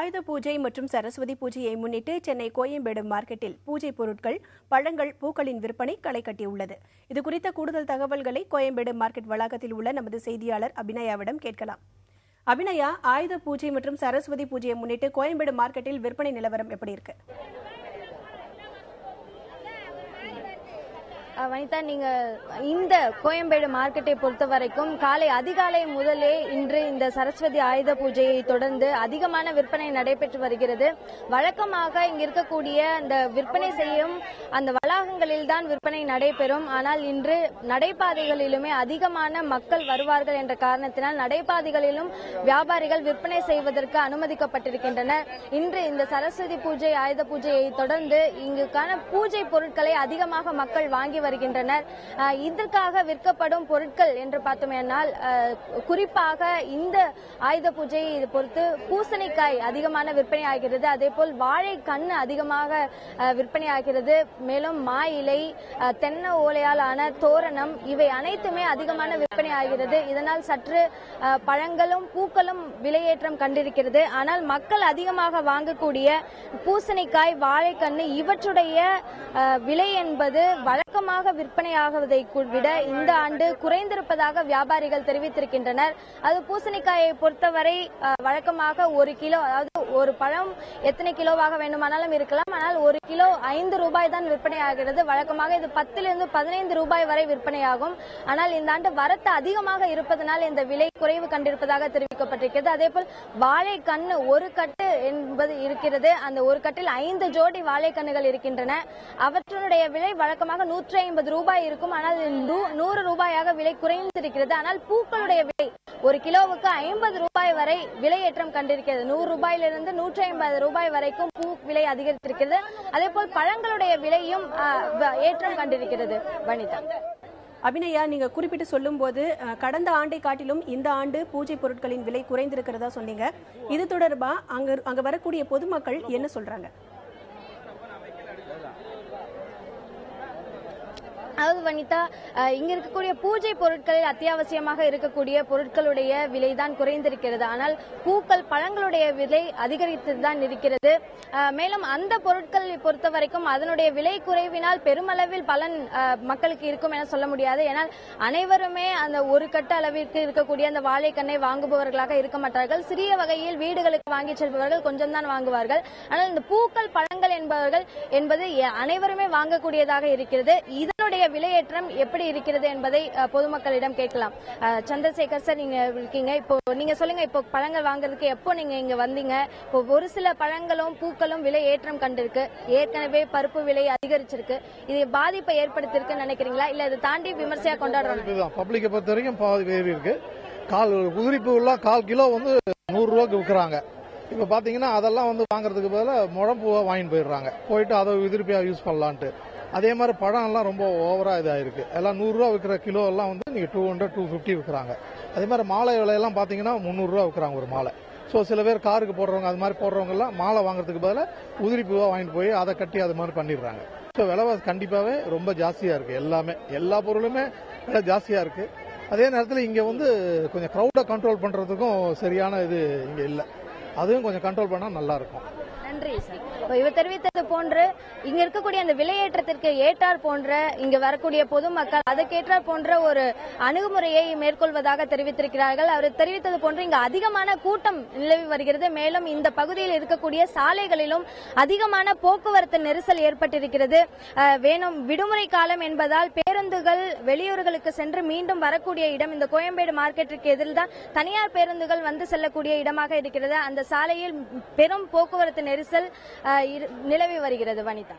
ஆயுத பூஜை மற்றும் சரஸ்வதி பூஜையை முன்னிட்டு சென்னை கோயம்பேடு மார்க்கெட்டில் பூஜை பொருட்கள், பழங்கள், பூக்களின் விற்பனை களை கட்டியுள்ளது. இதுகுறித்த கூடுதல் தகவல்களை கோயம்பேடு மார்க்கெட் வளாகத்தில் உள்ள நமது செய்தியாளர் அபிநயாவிடம் கேட்கலாம். அபிநயா, ஆயுத பூஜை மற்றும் சரஸ்வதி பூஜையை முன்னிட்டு கோயம்பேடு மார்க்கெட்டில் விற்பனை நிலவரம் எப்படி இருக்கு? வனிதா, நீங்க இந்த கோயம்பேடு மார்க்கெட்டை பொறுத்த வரைக்கும் அதிகாலை முதலே இன்று இந்த சரஸ்வதி ஆயுத பூஜையை தொடர்ந்து அதிகமான விற்பனை நடைபெற்று வருகிறது. வழக்கமாக இங்க இருக்கக்கூடிய அந்த விற்பனை செய்யும் அந்த வளாகங்களில் தான் விற்பனை நடைபெறும். ஆனால் இன்று நடைபாதைகளிலுமே அதிகமான மக்கள் வருவார்கள் என்ற காரணத்தினால் நடைபாதைகளிலும் வியாபாரிகள் விற்பனை செய்வதற்கு அனுமதிக்கப்பட்டிருக்கின்றனர். இன்று இந்த சரஸ்வதி பூஜை ஆயுத பூஜையை தொடர்ந்து இங்குக்கான பூஜை பொருட்களை அதிகமாக மக்கள் வாங்கி வருகின்றனர். இதற்காக விற்கப்படும் பொருட்கள் என்று பார்த்தோமேனால் குறிப்பாக இந்த ஆயுத பூஜையை பொறுத்து பூசணிக்காய் அதிகமான விற்பனை ஆகிறது. அதேபோல் வாழை கண்ணு அதிகமாக விற்பனை ஆகிறது. மேலும் மா இலை, தென்னை ஓலையால் ஆன தோரணம், இவை அனைத்துமே அதிகமான விற்பனை ஆகிறது. இதனால் சற்று பழங்களும் பூக்களும் விலையேற்றம் கண்டிருக்கிறது. ஆனால் மக்கள் அதிகமாக வாங்கக்கூடிய பூசணிக்காய், வாழைக்கண்ணு இவற்றுடைய விலை என்பது வழக்கமாக விற்பனையாகுவதை விட இந்த ஆண்டு குறைந்திருப்பதாக வியாபாரிகள் தெரிவித்திருக்கின்றனர். அது பூசணிக்காயை பொறுத்தவரை வழக்கமாக ஒரு கிலோ, அதாவது ஒரு பழம் எத்தனை கிலோவாக வேண்டுமானாலும் இருக்கலாம், ஆனால் ஒரு கிலோ 5 ரூபாய் தான் விற்பனை ஆகிறது. வழக்கமாக இது 10 to 15 ரூபாய் வரை விற்பனையாகும். ஆனால் இந்த ஆண்டு வரத்து அதிகமாக இருப்பதனால் இந்த விலை குறைவு கண்டிருப்பதாக தெரிவிக்கப்பட்டிருக்கிறது. அதேபோல் வாழைக்கண்ணு ஒரு கட்டு என்பது இருக்கிறது. அந்த ஒரு கட்டில் 5 ஜோடி வாழைக்கண்ணுகள் இருக்கின்றன. அவற்றுடைய விலை வழக்கமாக 150 ரூபாய் இருக்கும். ஆனால் 100 ரூபாயாக விலை குறைந்திருக்கிறது. ஆனால் பூக்களுடைய விலை ஒரு கிலோவுக்கு 50 ரூபாய் வரை விலையேற்றம் கண்டிருக்கிறது. 100 ரூபாயிலிருந்து 150 ரூபாய் வரைக்கும் பூ விலை அதிகரித்திருக்கிறது. அதேபோல் பழங்களுடைய விலையும் ஏற்றம் கண்டிருக்கிறது. வனிதா, அபிநயா, நீங்க குறிப்பிட்டு சொல்லும் போது கடந்த ஆண்டை காட்டிலும் இந்த ஆண்டு பூஜை பொருட்களின் விலை குறைந்திருக்கிறதா சொன்னீங்க. இது தொடர்பா அங்க வரக்கூடிய பொதுமக்கள் என்ன சொல்றாங்க? அதாவது வனிதா, இங்க இருக்கக்கூடிய பூஜை பொருட்களில் அத்தியாவசியமாக இருக்கக்கூடிய பொருட்களுடைய விலைதான் குறைந்திருக்கிறது. ஆனால் பூக்கள், பழங்களுடைய விலை அதிகரித்துதான் இருக்கிறது. மேலும் அந்த பொருட்களை பொறுத்த வரைக்கும் அதனுடைய விலை குறைவினால் பெருமளவில் பலன் மக்களுக்கு இருக்கும் என சொல்ல முடியாது. ஏனால் அனைவருமே அந்த ஒரு கட்ட அளவிற்கு இருக்கக்கூடிய அந்த வாழைக்கண்ணை வாங்குபவர்களாக இருக்க மாட்டார்கள். சிறிய வகையில் வீடுகளுக்கு வாங்கி செல்பவர்கள் கொஞ்சம் தான் வாங்குவார்கள். ஆனால் இந்த பூக்கள், பழங்கள் என்பது அனைவருமே வாங்கக்கூடியதாக இருக்கிறது. இதனுடைய விலையேற்றம் எப்படி இருக்கிறது என்பதை பொதுமக்களிடம் கேட்கலாம். சந்திரசேகர் சார், நீங்க இருக்கீங்க, இப்போ நீங்க சொல்லுங்க, இப்போ பழங்கள் வாங்குறதுக்கு எப்போ நீங்க இங்க வந்தீங்க? இப்போ ஒரு சில பழங்களும் பூக்களும் விலை ஏற்றம் கண்டிருக்கு. ஏற்கனவே பருப்பு விலை அதிகரிச்சிருக்கு. இது பாதிப்பை ஏற்படுத்திருக்கு நினைக்கிறீங்களா, இல்ல இதை தாண்டி விமர்சையா கொண்டாடுறாங்க? பப்ளிக்கை பொறுத்த வரைக்கும் பாதி ஏறி இருக்கு. உதிரிப்பு உள்ள 1/4 கிலோ 100 ரூபாய்க்கு விற்கிறாங்க. இப்ப பாத்தீங்கன்னா அதெல்லாம் வாங்குறதுக்கு பதிலா முழப்பூவா வாங்கிட்டு போயிடுறாங்க. போயிட்டு அதை உதிரிப்பா யூஸ் பண்ணலான்ட்டு. அதே மாதிரி பழம் எல்லாம் ரொம்ப ஓவரா இதாயிருக்கு. எல்லாம் 100 ரூபா விற்கிற கிலோ எல்லாம் நீங்க 200, 250 விற்கிறாங்க. அதே மாதிரி மாலை விலையெல்லாம் பாத்தீங்கன்னா 300 ரூபா விற்கிறாங்க ஒரு மாலை. ஸோ சில பேர் காருக்கு போடுறவங்க, அது மாதிரி போடுறவங்க எல்லாம் மாலை வாங்குறதுக்கு பதிலாக உதிரிப்பூவா வாங்கிட்டு போய் அதை கட்டி அது மாதிரி பண்ணிடுறாங்க. ஸோ விலைவாசி கண்டிப்பாவே ரொம்ப ஜாஸ்தியா இருக்கு. எல்லா பொருளுமே விலை ஜாஸ்தியா இருக்கு. அதே நேரத்தில் இங்க கொஞ்சம் கிரௌட கண்ட்ரோல் பண்றதுக்கும் சரியான இது இங்க இல்லை. அதுவும் கொஞ்சம் கண்ட்ரோல் பண்ணா நல்லா இருக்கும். நன்றி சார். இவர் தெரிவித்தது போன்று இங்க இருக்கக்கூடிய அந்த விலையேற்றத்திற்கு ஏற்றார் போன்ற இங்க வரக்கூடிய பொதுமக்கள் அதற்கேற்றார் போன்ற ஒரு அணுகுமுறையை மேற்கொள்வதாக தெரிவித்திருக்கிறார்கள். அவர் தெரிவித்தது போன்று இங்க அதிகமான கூட்டம் நிலவி வருகிறது. மேலும் இந்த பகுதியில் இருக்கக்கூடிய சாலைகளிலும் அதிகமான போக்குவரத்து நெரிசல் ஏற்பட்டிருக்கிறது. விடுமுறை காலம் என்பதால் பேருந்துகள் வெளியூர்களுக்கு சென்று மீண்டும் வரக்கூடிய இடம் இந்த கோயம்பேடு மார்க்கெட்டிற்கு எதிரில் தான் தனியார் பேருந்துகள் செல்லக்கூடிய இடமாக இருக்கிறது. அந்த சாலையில் பெரும் போக்குவரத்து நெரிசல் நிலவி வருகிறது. வனிதா.